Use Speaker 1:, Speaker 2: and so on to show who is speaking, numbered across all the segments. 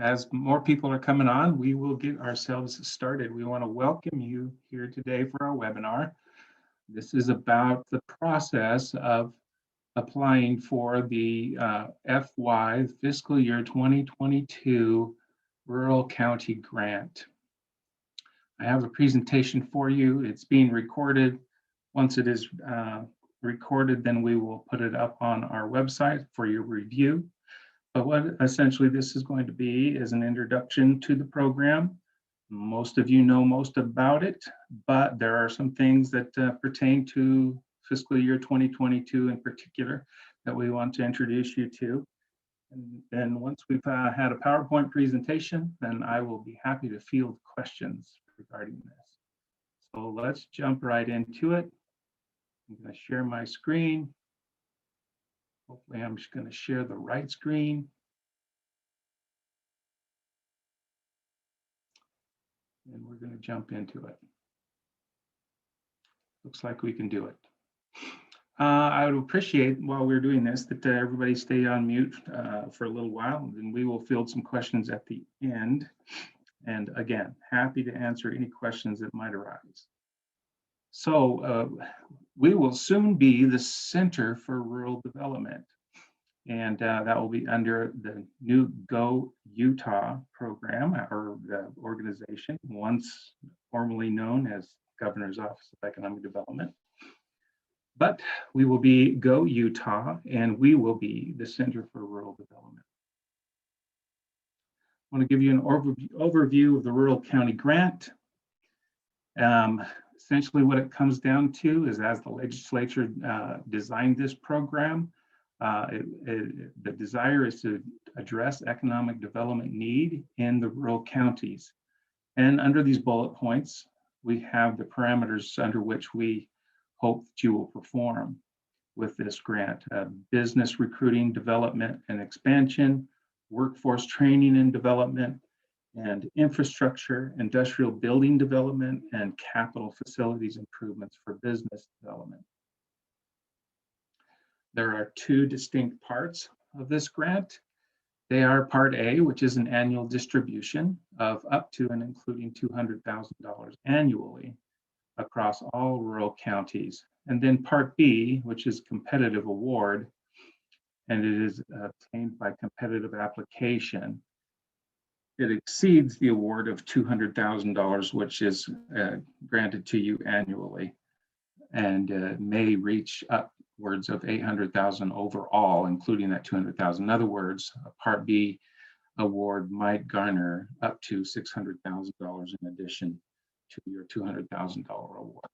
Speaker 1: As more people are coming on, we will get ourselves started. We want to welcome you here today for our webinar. This is about the process of applying for the FY fiscal year 2022 Rural County Grant. I have a presentation for you. It's being recorded. Once it is recorded, then we will put it up on our website for your review. But what essentially this is going to be is an introduction to the program. Most of you know most about it, but there are some things that pertain to fiscal year 2022 in particular that we want to introduce you to. And then once we've had a PowerPoint presentation, then I will be happy to field questions regarding this. So let's jump right into it. I'm going to share my screen. Hopefully I'm just going to share the right screen. And we're going to jump into it. Looks like we can do it. I would appreciate while we're doing this that everybody stay on mute for a little while, and we will field some questions at the end. And again, happy to answer any questions that might arise. So we will soon be the Center for Rural Development. And that will be under the new Go Utah program, or the organization, once formerly known as Governor's Office of Economic Development. But we will be Go Utah, and we will be the Center for Rural Development. I want to give you an overview of the Rural County Grant. Essentially what it comes down to is, as the legislature designed this program, the desire is to address economic development need in the rural counties. And under these bullet points, we have the parameters under which we hope that you will perform with this grant: business recruiting, development and expansion, workforce training and development, and infrastructure, industrial building development, and capital facilities improvements for business development. There are two distinct parts of this grant. They are Part A, which is an annual distribution of up to and including $200,000 annually across all rural counties. And then Part B, which is competitive award, and it is obtained by competitive application. It exceeds the award of $200,000, which is granted to you annually, and may reach upwards of $800,000 overall, including that $200,000. In other words, a Part B award might garner up to $600,000 in addition to your $200,000 award.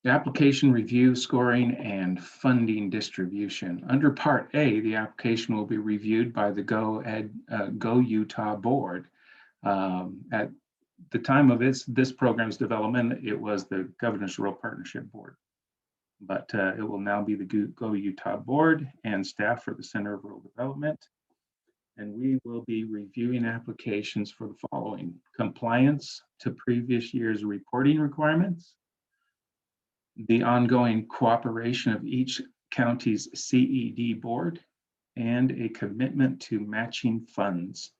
Speaker 1: The application review, scoring, and funding distribution. Under Part A, the application will be reviewed by the Go Utah board. At the time of this program's development, it was the Governor's Rural Partnership Board, but it will now be the Go Utah board and staff for the Center of Rural Development. And we will be reviewing applications for the following: compliance to previous year's reporting requirements, the ongoing cooperation of each county's CED board, and a commitment to matching funds.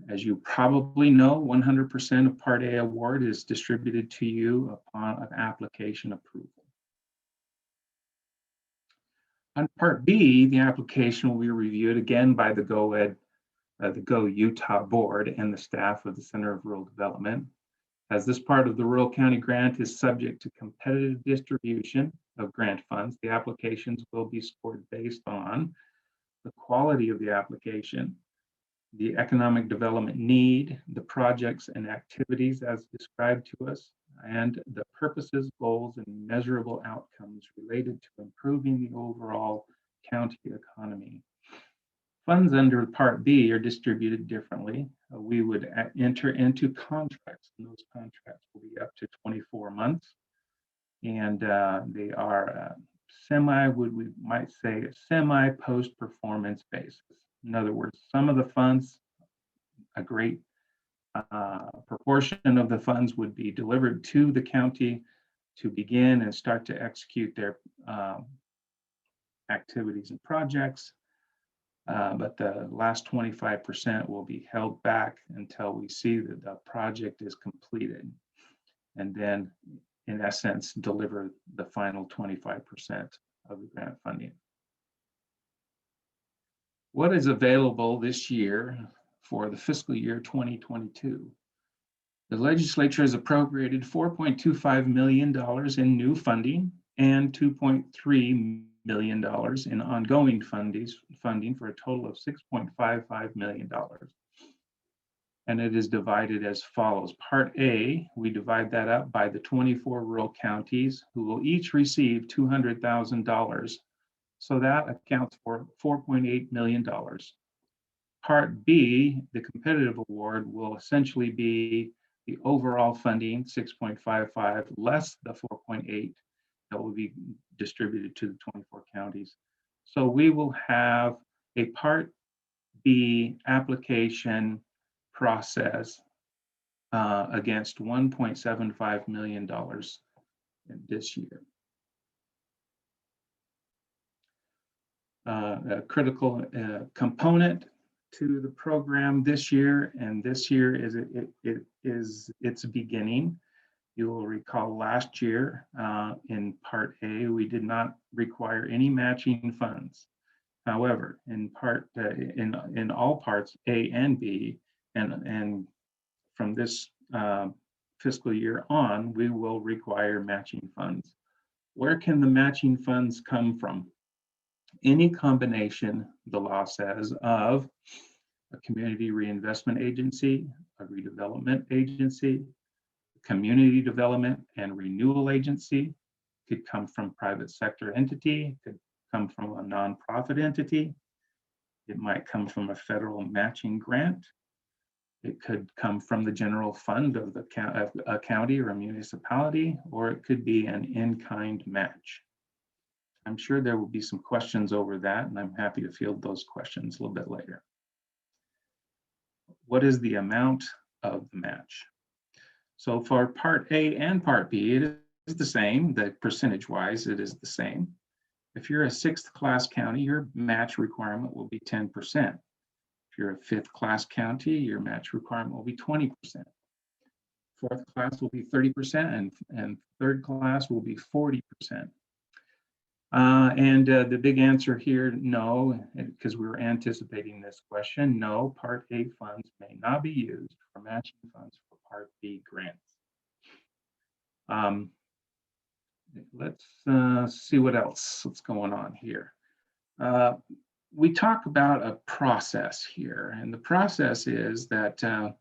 Speaker 1: As you probably know, 100% of Part A award is distributed to you upon an application approval. On Part B, the application will be reviewed again by the Go Utah board and the staff of the Center of Rural Development. As this part of the Rural County Grant is subject to competitive distribution of grant funds, the applications will be scored based on the quality of the application, the economic development need, the projects and activities as described to us, and the purposes, goals, and measurable outcomes related to improving the overall county economy. Funds under Part B are distributed differently. We would enter into contracts, and those contracts will be up to 24 months. And they are we might say, semi post-performance basis. In other words, some of the funds, a great proportion of the funds would be delivered to the county to begin and start to execute their activities and projects. but the last 25% will be held back until we see that the project is completed. And then, in essence, deliver the final 25% of the grant funding. What is available this year for the fiscal year 2022? The legislature has appropriated $4.25 million in new funding and $2.3 million in ongoing funding for a total of $6.55 million. And it is divided as follows. Part A, we divide that up by the 24 rural counties who will each receive $200,000. So that accounts for $4.8 million. Part B, the competitive award, will essentially be the overall funding, 6.55, less the 4.8 that will be distributed to the 24 counties. So we will have a Part B application process against $1.75 million this year. A critical component to the program this year, and this year is its beginning. You will recall last year in Part A, we did not require any matching funds. However, in all parts A and B, and from this fiscal year on, we will require matching funds. Where can the matching funds come from? Any combination, the law says, of a community reinvestment agency, a redevelopment agency, community development and renewal agency, could come from private sector entity, could come from a nonprofit entity, it might come from a federal matching grant, it could come from the general fund of a county or a municipality, or it could be an in-kind match. I'm sure there will be some questions over that, and I'm happy to field those questions a little bit later. What is the amount of the match? So for Part A and Part B, it is the same. The percentage-wise, it is the same. If you're a 6th class county, your match requirement will be 10%. If you're a 5th class county, your match requirement will be 20%. 4th class will be 30%, and 3rd class will be 40%. The big answer here, no, because we were anticipating this question, no, Part A funds may not be used for matching funds for Part B grants. Let's see what's going on here. We talk about a process here, and the process is that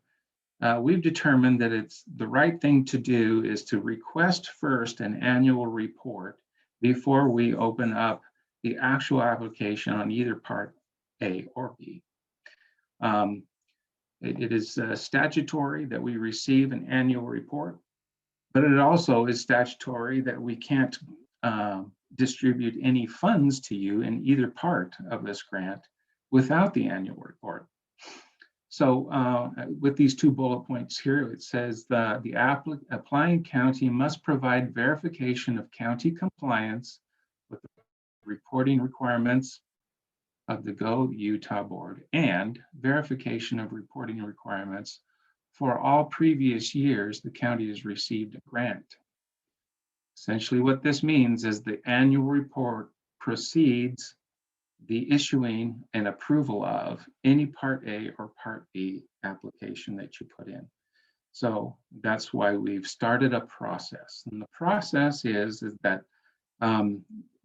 Speaker 1: we've determined that it's the right thing to do is to request first an annual report before we open up the actual application on either Part A or B. It is statutory that we receive an annual report, but it also is statutory that we can't distribute any funds to you in either part of this grant without the annual report. So with these 2 bullet points here, it says that the applying county must provide verification of county compliance with the reporting requirements of the Go Utah Board and verification of reporting requirements for all previous years the county has received a grant. Essentially what this means is the annual report precedes the issuing and approval of any Part A or Part B application that you put in. So that's why we've started a process. And the process is that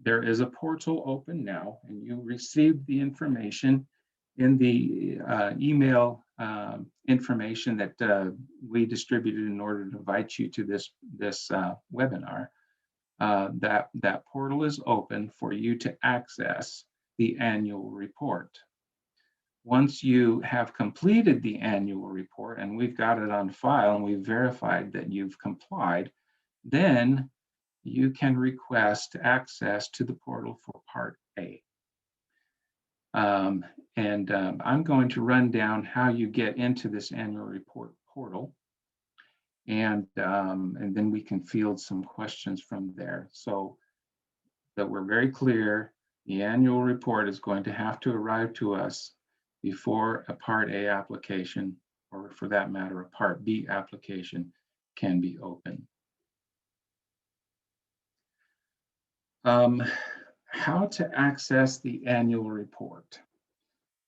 Speaker 1: there is a portal open now, and you received the information in the email information that we distributed in order to invite you to this webinar. That portal is open for you to access the annual report. Once you have completed the annual report and we've got it on file and we've verified that you've complied, then you can request access to the portal for Part A. I'm going to run down how you get into this annual report portal, and then we can field some questions from there. So that we're very clear, The annual report is going to have to arrive to us before a Part A application, or for that matter, a Part B application can be opened. How to access the annual report.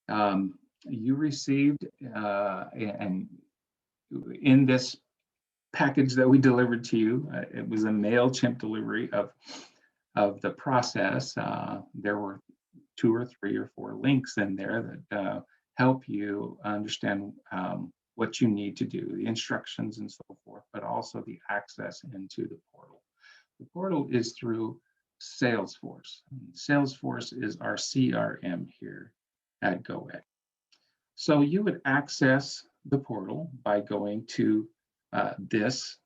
Speaker 1: You received, and in this package that we delivered to you, it was a MailChimp delivery of the process. There were 2 or 3 or 4 links in there that help you understand what you need to do, the instructions and so forth, but also the access into the portal. The portal is through Salesforce. Salesforce is our CRM here at GoEd. So you would access the portal by going to this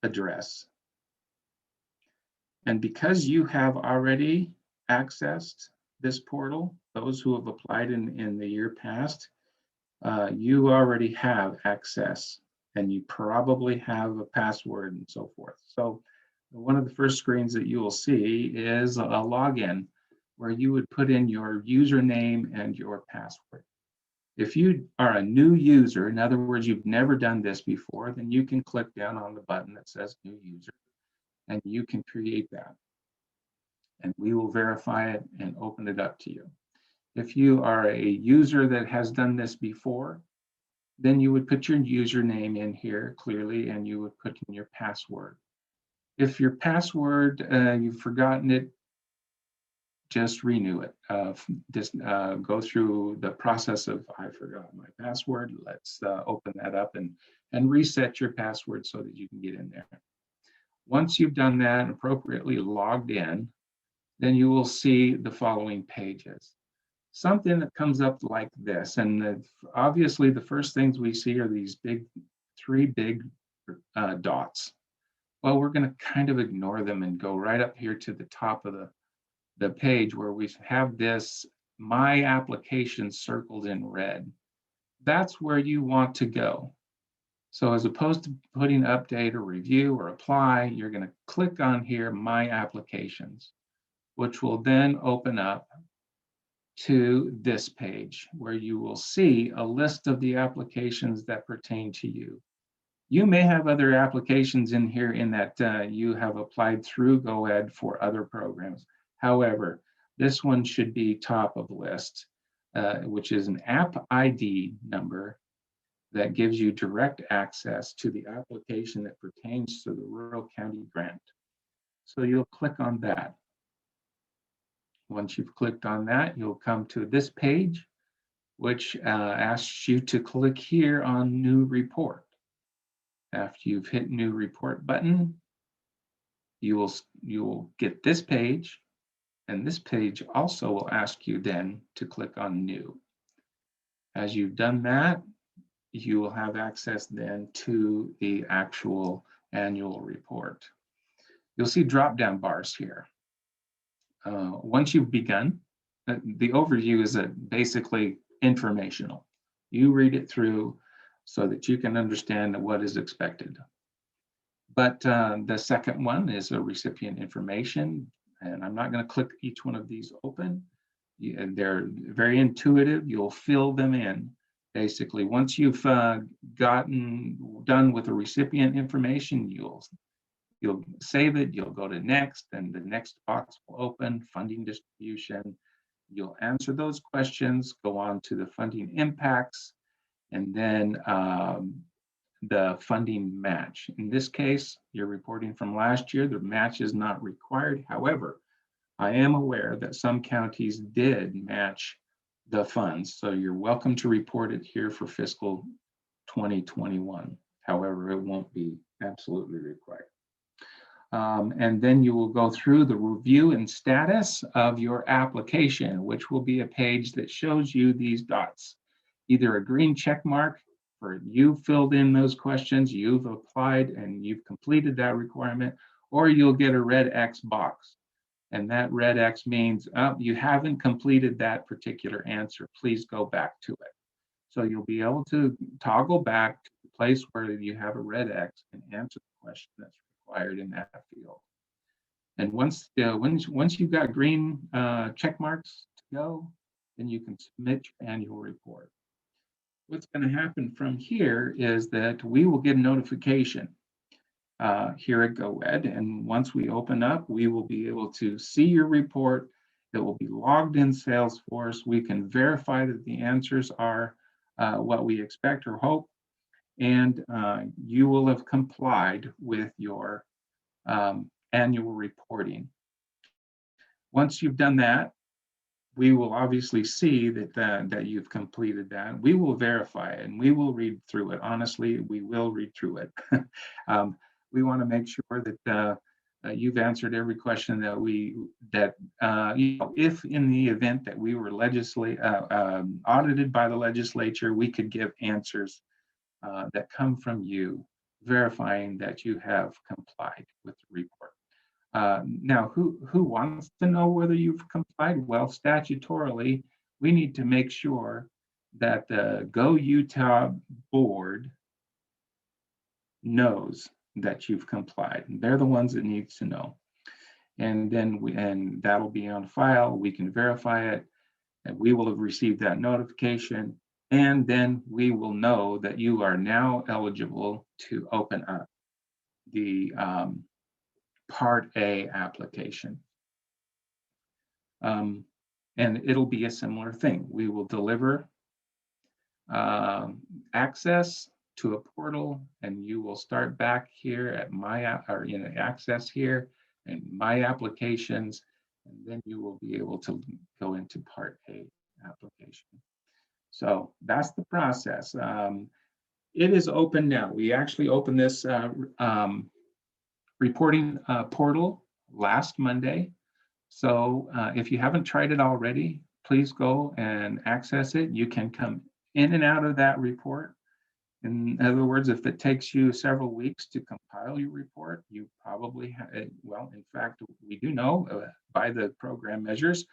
Speaker 1: address. And because you have already accessed this portal, those who have applied in the year past, you already have access, and you probably have a password and so forth. So one of the first screens that you will see is a login where you would put in your username and your password. If you are a new user, in other words, you've never done this before, then you can click down on the button that says new user, and you can create that. And we will verify it and open it up to you. If you are a user that has done this before, then you would put your username in here clearly, and you would put in your password. If your password, you've forgotten it, just renew it. Just go through the process of, I forgot my password. Let's open that up and reset your password so that you can get in there. Once you've done that and appropriately logged in, then you will see the following pages. Something that comes up like this. And obviously the first things we see are these 3 big dots. Well, we're going to kind of ignore them and go right up here to the top of the page where we have this My Application circled in red. That's where you want to go. So as opposed to putting update or review or apply, you're going to click on here, My Applications, which will then open up to this page where you will see a list of the applications that pertain to you. You may have other applications in here in that you have applied through GoEd for other programs. However, this one should be top of the list, which is an app ID number that gives you direct access to the application that pertains to the rural county grant. So you'll click on that. Once you've clicked on that, you'll come to this page, which asks you to click here on New Report. After you've hit New Report button, you will get this page, and this page also will ask you then to click on New. As you've done that, you will have access then to the actual annual report. You'll see drop-down bars here. Once you've begun, the overview is basically informational. You read it through so that you can understand what is expected. But the second one is a recipient information, and I'm not going to click each one of these open. They're very intuitive. You'll fill them in. Basically, once you've gotten done with the recipient information, you'll save it, you'll go to next, and the next box will open, funding distribution. You'll answer those questions, go on to the funding impacts, and then the funding match. In this case, you're reporting from last year, the match is not required. However, I am aware that some counties did match the funds, so you're welcome to report it here for fiscal 2021. However, it won't be absolutely required. And then you will go through the review and status of your application, which will be a page that shows you these dots. Either a green check mark for you filled in those questions, you've applied and you've completed that requirement, or you'll get a red X box. And that red X means you haven't completed that particular answer. Please go back to it. So you'll be able to toggle back to the place where you have a red X and answer the question that's required in that field. And once you've got green check marks to go, then you can submit your annual report. What's going to happen from here is that we will get a notification here at GoEd, and once we open up, we will be able to see your report. It will be logged in Salesforce. We can verify that the answers are what we expect or hope, and you will have complied with your annual reporting. Once you've done that, we will obviously see that you've completed that. We will verify it and we will read through it. Honestly, we will read through it. We want to make sure that you've answered every question that if in the event that we were audited by the legislature, we could give answers that come from you verifying that you have complied with the report. Now, who wants to know whether you've complied? Well, statutorily, we need to make sure that the Go Utah board knows that you've complied. They're the ones that need to know. And then that'll be on file. We can verify it, and we will have received that notification. And then we will know that you are now eligible to open up the Part A application. And it'll be a similar thing. We will deliver access to a portal, and you will start back here at access here and my applications, and then you will be able to go into Part A application. So that's the process. It is open now. We actually opened this reporting portal last Monday. So if you haven't tried it already, please go and access it. You can come in and out of that report. In other words, if it takes you several weeks to compile your report, you probably have, well, in fact, we do know by the program measures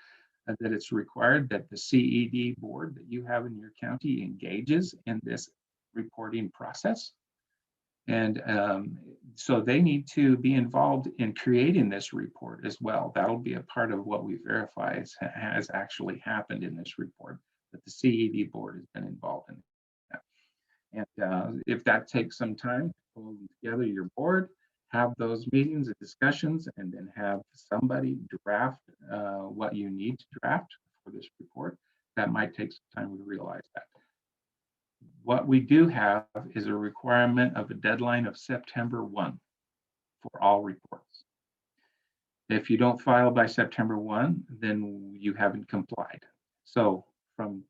Speaker 1: that it's required that the CED board that you have in your county engages in this reporting process. And so they need to be involved in creating this report as well. That'll be a part of what we verify has actually happened in this report, that the CED board has been involved in that. And if that takes some time to pull together your board, have those meetings and discussions, and then have somebody draft what you need to draft for this report, that might take some time to realize that. What we do have is a requirement of a deadline of September 1 for all reports. If you don't file by September 1, then you haven't complied. So from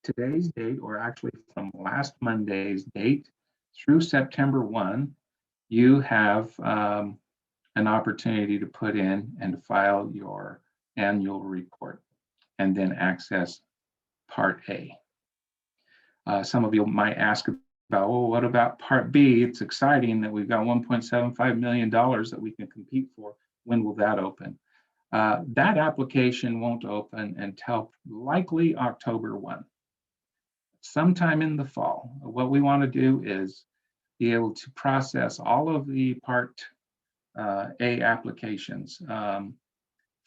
Speaker 1: today's date, or actually from last Monday's date through September 1, you have an opportunity to put in and file your annual report and then access Part A. Some of you might ask about, well, what about Part B? It's exciting that we've got $1.75 million that we can compete for. When will that open? That application won't open until likely October 1, sometime in the fall. What we want to do is be able to process all of the Part A applications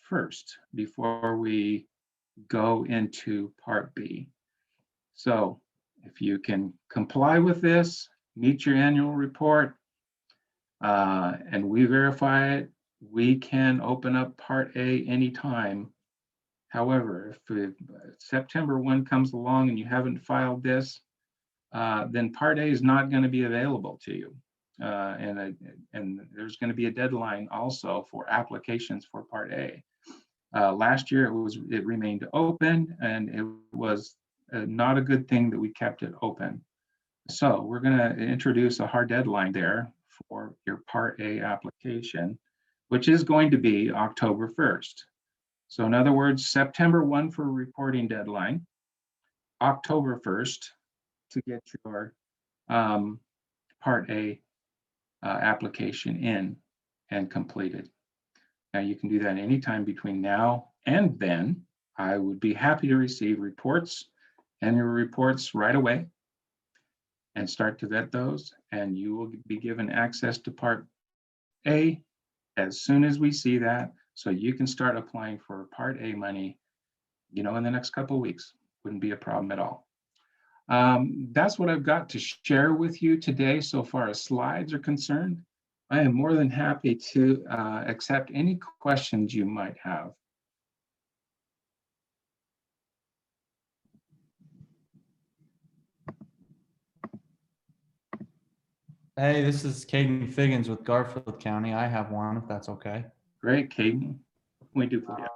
Speaker 1: first before we go into Part B. So if you can comply with this, meet your annual report, and we verify it, we can open up Part A anytime. However, if September 1 comes along and you haven't filed this, then Part A is not going to be available to you. And there's going to be a deadline also for applications for Part A. Last year it remained open, and it was not a good thing that we kept it open. So we're going to introduce a hard deadline there for your Part A application, which is going to be October 1st. So in other words, September 1 for reporting deadline, October 1st to get your Part A application in and completed. Now you can do that anytime between now and then. I would be happy to receive reports, annual reports right away, and start to vet those, and you will be given access to Part A as soon as we see that, so you can start applying for Part A money, in the next couple of weeks. Wouldn't be a problem at all. That's what I've got to share with you today so far as slides are concerned. I am more than happy to accept any questions you might have.
Speaker 2: Hey, this is Caden Figgins with Garfield County. I have one, if that's okay.
Speaker 1: Great, Caden. What can we do for you?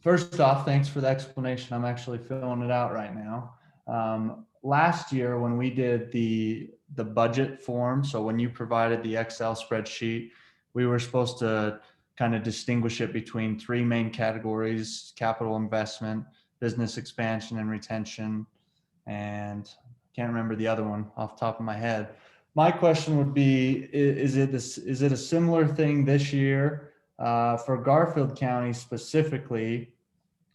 Speaker 2: First off, thanks for the explanation. I'm actually filling it out right now. Last year, when we did the budget form, so when you provided the Excel spreadsheet, we were supposed to kind of distinguish it between three main categories: capital investment, business expansion and retention, and can't remember the other one off the top of my head. My question would be, is it a similar thing this year? For Garfield County specifically,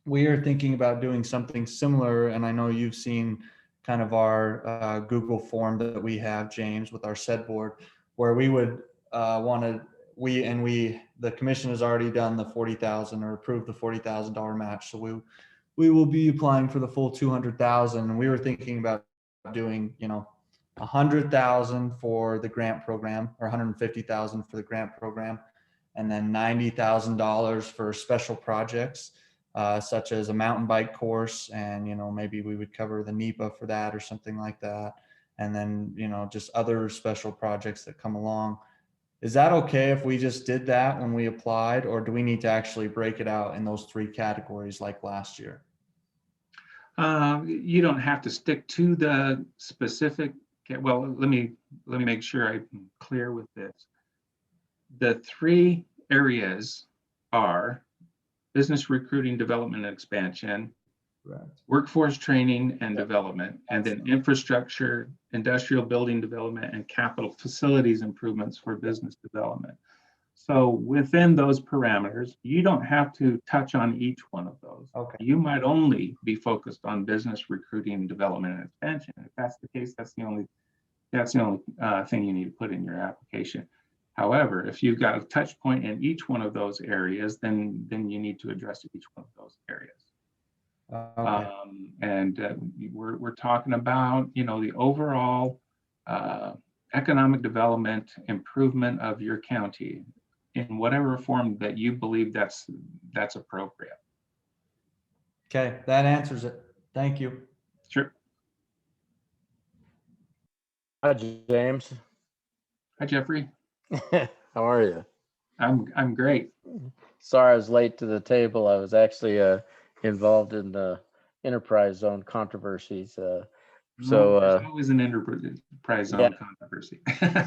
Speaker 2: we are thinking about doing something similar, and I know you've seen kind of our Google form that we have, James, with our SED board, where we would want to, the commission has already done the 40,000 or approved the $40,000 match, so we will be applying for the full 200,000. And we were thinking about doing, 100,000 for the grant program, or 150,000 for the grant program, and then $90,000 for special projects, such as a mountain bike course. And, maybe we would cover the NEPA for that or something like that. And then, just other special projects that come along. Is that okay if we just did that when we applied, or do we need to actually break it out in those three categories like last year?
Speaker 1: You don't have to stick to the specific. Well, let me make sure I'm clear with this. The three areas are business recruiting, development, and expansion, correct, workforce training and development, and then infrastructure, industrial building development, and capital facilities improvements for business development. So within those parameters, you don't have to touch on each one of those.
Speaker 2: Okay.
Speaker 1: You might only be focused on business recruiting, development, and expansion. If that's the case, that's the only thing you need to put in your application. However, if you've got a touch point in each one of those areas, then you need to address each one of those areas. Okay. We're talking about, the overall economic development improvement of your county in whatever form that you believe that's appropriate.
Speaker 2: Okay, that answers it. Thank you.
Speaker 1: Sure.
Speaker 3: Hi, James.
Speaker 1: Hi, Jeffrey.
Speaker 3: How are you?
Speaker 1: I'm great.
Speaker 3: Sorry I was late to the table. I was actually involved in the enterprise zone controversies.
Speaker 1: There's always an enterprise zone controversy.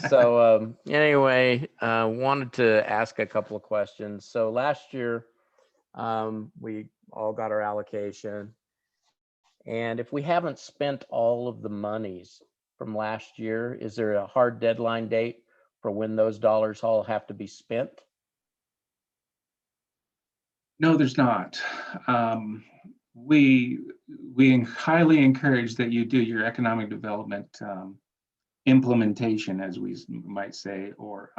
Speaker 3: So anyway, wanted to ask a couple of questions. So last year, we all got our allocation. And if we haven't spent all of the monies from last year, is there a hard deadline date for when those dollars all have to be spent?
Speaker 1: No, there's not. We highly encourage that you do your economic development implementation, as we might say, or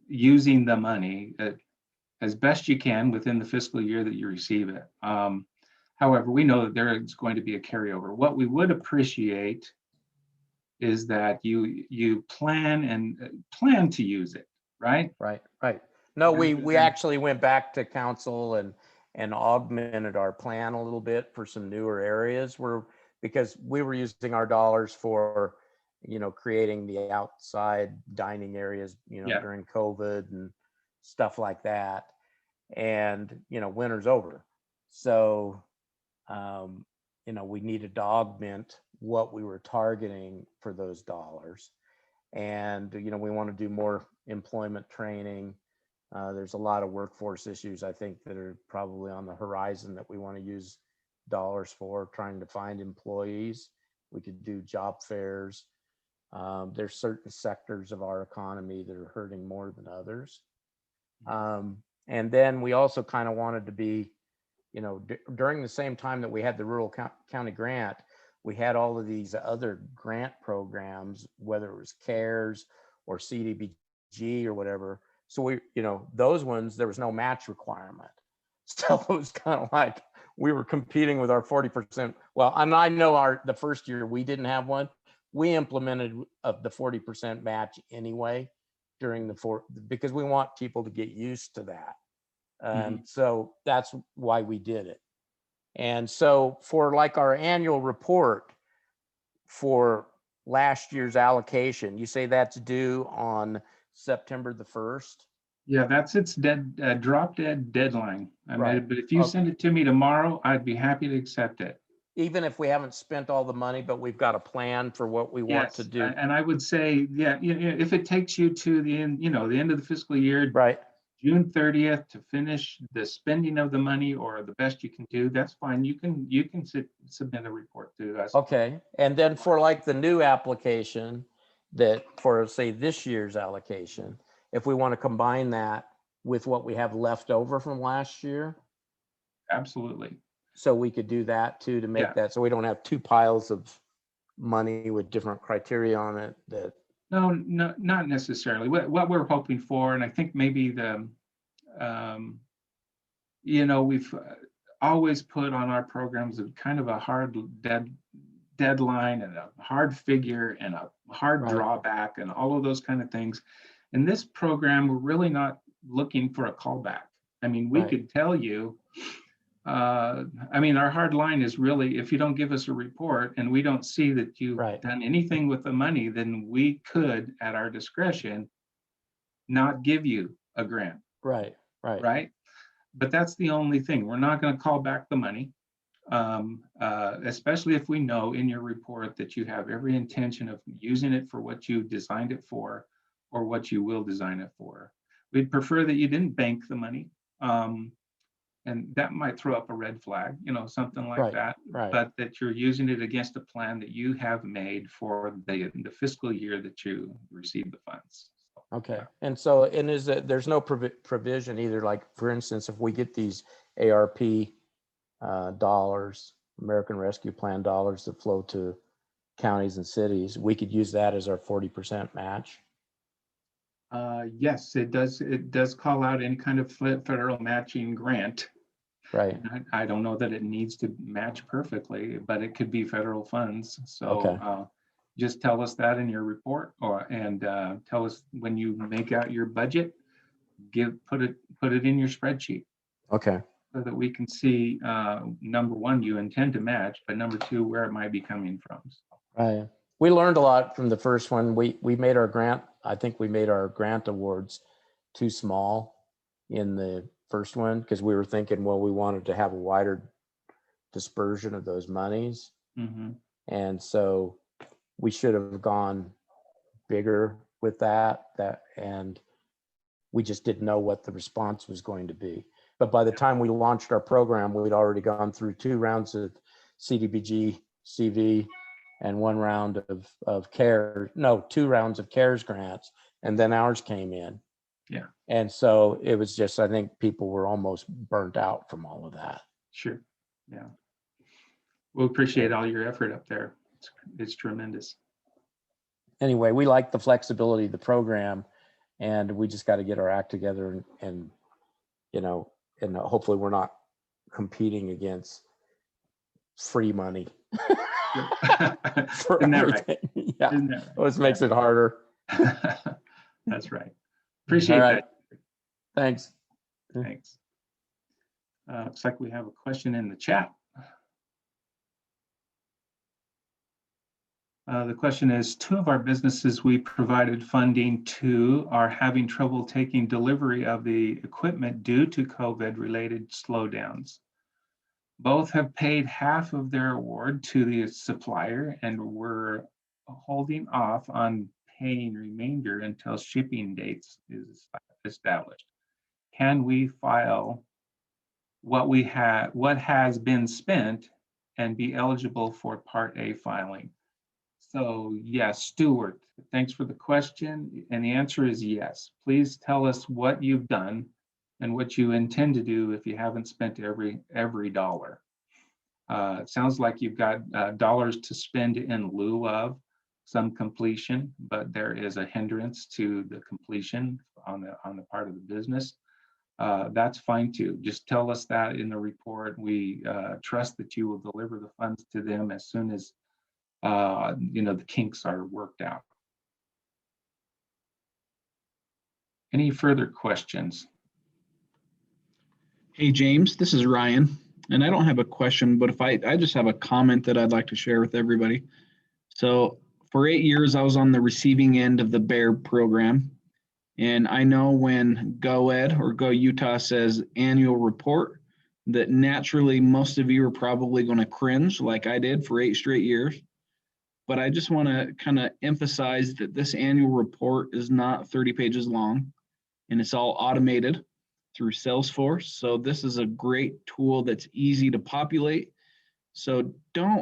Speaker 1: using the money as best you can within the fiscal year that you receive it. However, we know that there is going to be a carryover. What we would appreciate is that you plan to use it, right?
Speaker 3: Right. No, we actually went back to council and augmented our plan a little bit for some newer areas because we were using our dollars for, creating the outside dining areas, during COVID and stuff like that. And, winter's over. So, we needed to augment what we were targeting for those dollars. And, we want to do more employment training. There's a lot of workforce issues, I think, that are probably on the horizon that we want to use dollars for, trying to find employees. We could do job fairs. There's certain sectors of our economy that are hurting more than others. And then we also kind of wanted to be, during the same time that we had the rural county grant, we had all of these other grant programs, whether it was CARES or CDBG or whatever. So we, those ones, there was no match requirement. So it was kind of like we were competing with our 40%. Well, and I know the first year we didn't have one. We implemented the 40% match anyway during because we want people to get used to that. And so that's why we did it. And so for like our annual report for last year's allocation, you say that's due on September the 1st?
Speaker 1: Yeah, that's its drop dead deadline.
Speaker 3: Right.
Speaker 1: But if you send it to me tomorrow, I'd be happy to accept it.
Speaker 3: Even if we haven't spent all the money, but we've got a plan for what we want to do.
Speaker 1: And I would say, yeah, if it takes you to the end, the end of the fiscal year,
Speaker 3: Right.
Speaker 1: June 30th to finish the spending of the money, or the best you can do, that's fine. You can submit a report to us.
Speaker 3: Okay. And then for like the new application that for, say, this year's allocation, if we want to combine that with what we have left over from last year.
Speaker 1: Absolutely.
Speaker 3: So we could do that too, to make that, so we don't have two piles of money with different criteria on it that.
Speaker 1: No, not necessarily. What we're hoping for, and I think maybe we've always put on our programs a kind of a hard deadline and a hard figure and a hard drawback and all of those kind of things. In this program, we're really not looking for a callback. We could tell you, our hard line is really, if you don't give us a report and we don't see that you've done anything with the money, then we could, at our discretion, not give you a grant.
Speaker 3: Right.
Speaker 1: But that's the only thing. We're not going to call back the money, especially if we know in your report that you have every intention of using it for what you designed it for or what you will design it for. We'd prefer that you didn't bank the money. And that might throw up a red flag, something like that. But that you're using it against a plan that you have made for the fiscal year that you receive the funds.
Speaker 3: Okay. And so, there's no provision either, like, for instance, if we get these ARP dollars, American Rescue Plan dollars that flow to counties and cities, we could use that as our 40% match.
Speaker 1: Yes, it does. It does call out any kind of federal matching grant.
Speaker 3: Right.
Speaker 1: I don't know that it needs to match perfectly, but it could be federal funds. So just tell us that in your report, and tell us when you make out your budget. Put it in your spreadsheet.
Speaker 3: Okay.
Speaker 1: So that we can see, number one, you intend to match, but number two, where it might be coming from.
Speaker 3: Right. We learned a lot from the first one. We made our grant. I think we made our grant awards too small in the first one, because we were thinking, well, we wanted to have a wider dispersion of those monies. And so we should have gone bigger with that, and we just didn't know what the response was going to be. But by the time we launched our program, we'd already gone through 2 rounds of CDBG CV and 1 round of CARES, 2 rounds of CARES grants, and then ours came in.
Speaker 1: Yeah.
Speaker 3: And so it was just, I think people were almost burnt out from all of that.
Speaker 1: Sure. Yeah. We'll appreciate all your effort up there. It's tremendous.
Speaker 3: Anyway, we like the flexibility of the program, and we just got to get our act together and hopefully we're not competing against free money. For
Speaker 1: Isn't that
Speaker 3: everything.
Speaker 1: right?
Speaker 3: Yeah.
Speaker 1: Isn't that right?
Speaker 3: Which makes it harder.
Speaker 1: That's right. Appreciate that.
Speaker 3: Thanks.
Speaker 1: Thanks. Looks like we have a question in the chat. The question is, 2 of our businesses we provided funding to are having trouble taking delivery of the equipment due to COVID-related slowdowns. Both have paid half of their award to the supplier and were holding off on paying remainder until shipping dates is established. Can we file what has been spent and be eligible for Part A filing? So yes, Stuart, thanks for the question. And the answer is yes. Please tell us what you've done and what you intend to do if you haven't spent every dollar. It sounds like you've got dollars to spend in lieu of. some completion, but there is a hindrance to the completion on the part of the business, that's fine too. Just tell us that in the report. We trust that you will deliver the funds to them as soon as the kinks are worked out. Any further questions?
Speaker 4: Hey, James, this is Ryan, and I don't have a question, but I just have a comment that I'd like to share with everybody. So for 8 years, I was on the receiving end of the BEAR program. And I know when Go Ed or Go Utah says annual report, that naturally most of you are probably going to cringe like I did for 8 straight years. But I just want to kind of emphasize that this annual report is not 30 pages long, and it's all automated through Salesforce. So this is a great tool that's easy to populate. So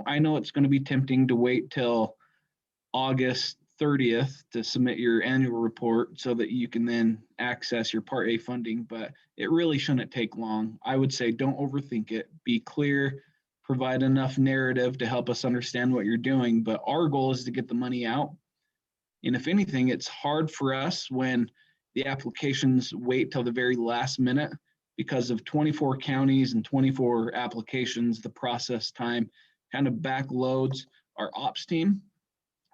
Speaker 4: I know it's going to be tempting to wait till August 30th to submit your annual report so that you can then access your Part A funding, but it really shouldn't take long. I would say don't overthink it. Be clear, provide enough narrative to help us understand what you're doing, but our goal is to get the money out. And if anything, it's hard for us when the applications wait till the very last minute because of 24 counties and 24 applications. The process time kind of backloads our ops team.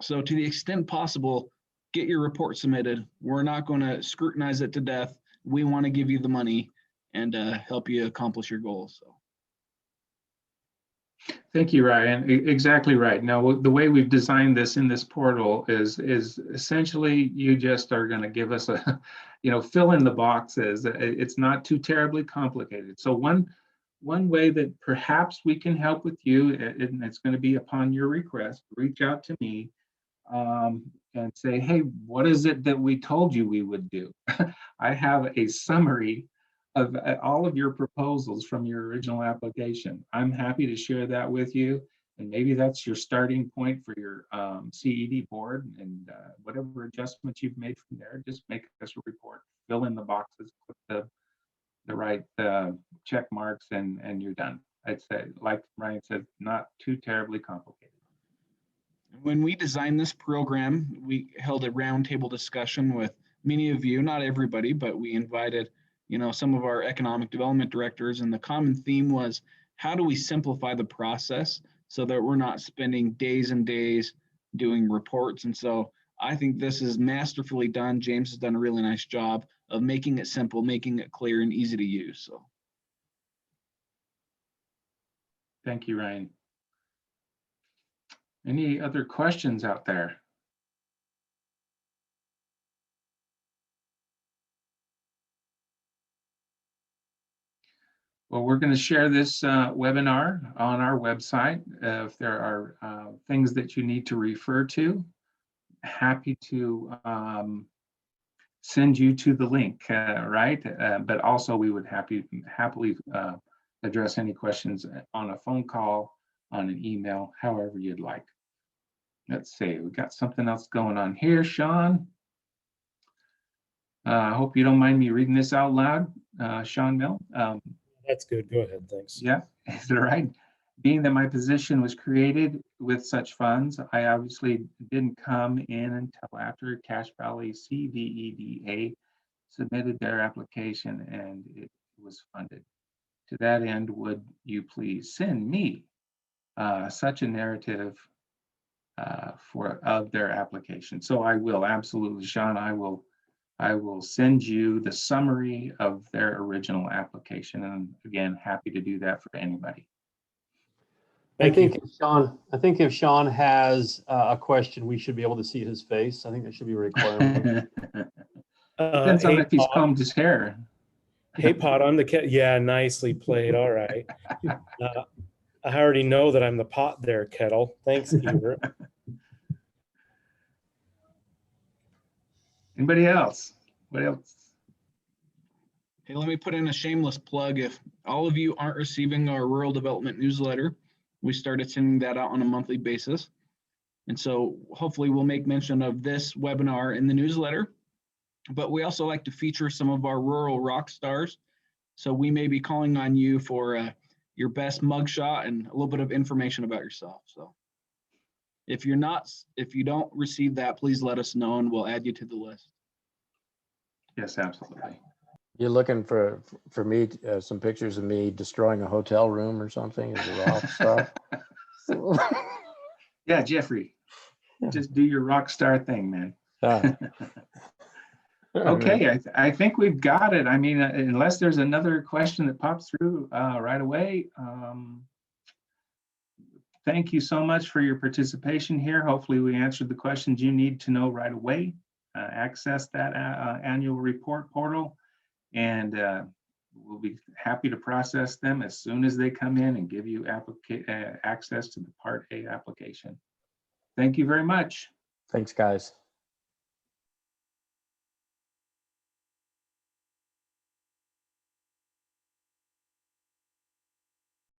Speaker 4: So to the extent possible, get your report submitted. We're not going to scrutinize it to death. We want to give you the money and help you accomplish your goals. So.
Speaker 1: Thank you, Ryan. Exactly right. Now, the way we've designed this in this portal is essentially you just are going to give us a, fill in the boxes. It's not too terribly complicated. So one way that perhaps we can help with you, and it's going to be upon your request, reach out to me and say, hey, what is it that we told you we would do? I have a summary of all of your proposals from your original application. I'm happy to share that with you. And maybe that's your starting point for your CED board, and whatever adjustments you've made from there, just make us a report, fill in the boxes, put the right check marks, and you're done. I'd say, like Ryan said, not too terribly complicated.
Speaker 4: When we designed this program, we held a roundtable discussion with many of you, not everybody, but we invited, some of our economic development directors, and the common theme was, how do we simplify the process so that we're not spending days and days doing reports? And so I think this is masterfully done. James has done a really nice job of making it simple, making it clear and easy to use. So.
Speaker 1: Thank you, Ryan. Any other questions out there? Well, we're going to share this webinar on our website. If there are things that you need to refer to, happy to send you to the link, right? But also we would happily address any questions on a phone call, on an email, however you'd like. Let's see, we got something else going on here, Sean. I hope you don't mind me reading this out loud, Sean Mill.
Speaker 5: That's good. Go ahead. Thanks.
Speaker 1: Yeah, is that right? Being that my position was created with such funds, I obviously didn't come in until after Cache Valley CVEDA submitted their application and it was funded. To that end, would you please send me such a narrative of their application? So I will, absolutely, Sean. I will send you the summary of their original application, and again, happy to do that for anybody.
Speaker 5: Thank you.
Speaker 6: I think if Sean has a question, we should be able to see his face. I think that should be a requirement.
Speaker 1: Depends on if he's combed his hair.
Speaker 5: Hey, Pot, I'm the cat. Yeah, nicely played. All right. I already know that I'm the pot there, Kettle. Thanks, Ebert.
Speaker 1: Anybody else? What else?
Speaker 4: Hey, let me put in a shameless plug. If all of you aren't receiving our rural development newsletter, we started sending that out on a monthly basis. And so hopefully we'll make mention of this webinar in the newsletter, but we also like to feature some of our rural rock stars. So we may be calling on you for your best mugshot and a little bit of information about yourself. So. If you're not, if you don't receive that, please let us know and we'll add you to the list.
Speaker 1: Yes, absolutely.
Speaker 3: You're looking for me, some pictures of me destroying a hotel room or something as a rock star?
Speaker 1: Yeah, Jeffrey, just do your rock star thing, man.
Speaker 3: Yeah.
Speaker 1: Okay, I think we've got it. I mean, unless there's another question that pops through right away. Thank you so much for your participation here. Hopefully we answered the questions you need to know right away. Access that annual report portal, and we'll be happy to process them as soon as they come in and give you access to the Part A application. Thank you very much.
Speaker 3: Thanks, guys.